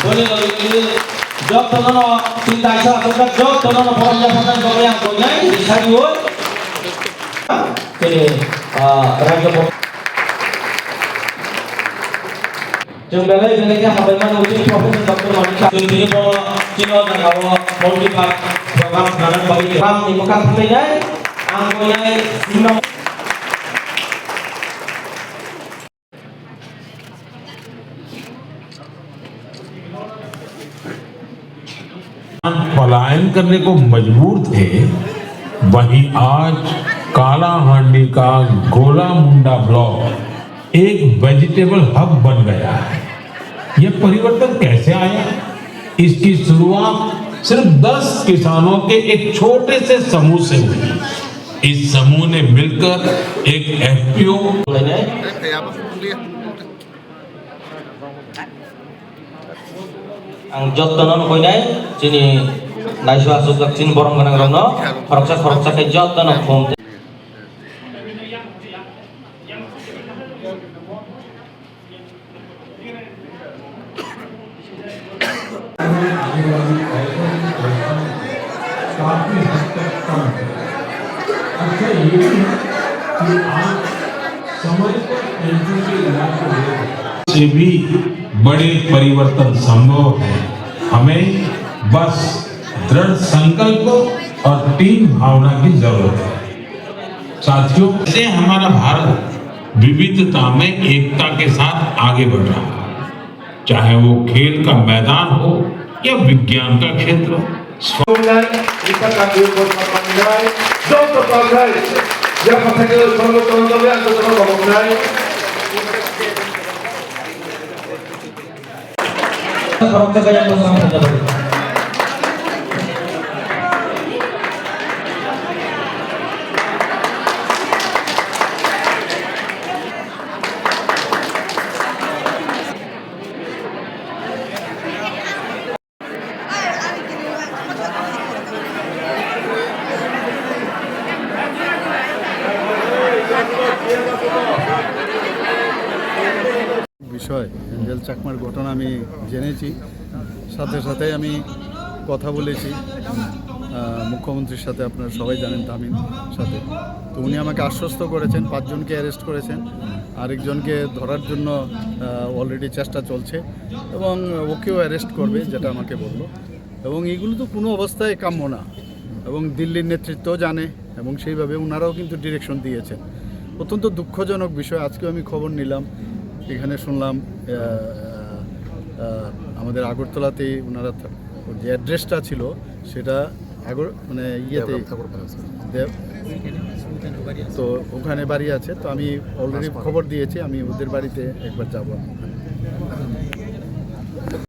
boleh lalu job tono cinta isa aku job tono pokoknya sampai kau yang punya bisa dibuat. Jadi raja Jumlah ini apa bagaimana uji profesor doktor Monica ini mau cino dan kalau mau dipak program penanganan bagi orang di Mekah sebenarnya angkonya lima पलायन करने को मजबूर थे वहीं आज काला हांडी का गोला मुंडा ब्लॉक एक वेजिटेबल हब बन गया है। यह परिवर्तन कैसे आया? इसकी शुरुआत सिर्फ 10 किसानों के एक छोटे से समूह से हुई। इस समूह ने मिलकर एक FPO ang job tono ko inay sini naiswa sugak sin borong kanang rono koroksa ke job tono form से भी बड़े परिवर्तन संभव है। हमें बस दृढ़ संकल्प और टीम भावना की जरूरत है। साथियों, ऐसे हमारा भारत विविधता में एकता के साथ आगे बढ़ रहा है, चाहे वो खेल का मैदान हो या विज्ञान का क्षेत्र हो। koroksa kaya ko sama saja balik. বিষয় এঞ্জেল চাকমার ঘটনা আমি জেনেছি, সাথে সাথে আমি কথা বলেছি মুখ্যমন্ত্রীর সাথে, আপনারা সবাই জানেন তামিন সাথে। তো উনি আমাকে আশ্বস্ত করেছেন 5 জনকে অ্যারেস্ট করেছেন, আরেকজনকে ধরার জন্য অলরেডি চেষ্টা চলছে এবং ওকেও অ্যারেস্ট করবে, যেটা আমাকে বললো। এবং এইগুলো তো কোনো অবস্থায় কাম্য না, এবং দিল্লির নেতৃত্বও জানে এবং সেইভাবে ওনারাও কিন্তু ডিরেকশন দিয়েছেন। অত্যন্ত দুঃখজনক বিষয়। আজকেও আমি খবর নিলাম, এখানে শুনলাম আমাদের আগরতলাতেই ওনারা যে অ্যাড্রেসটা ছিল সেটা মানে ইয়েতে তো ওখানে বাড়ি আছে। তো আমি অলরেডি খবর দিয়েছি, আমি ওদের বাড়িতে একবার যাব।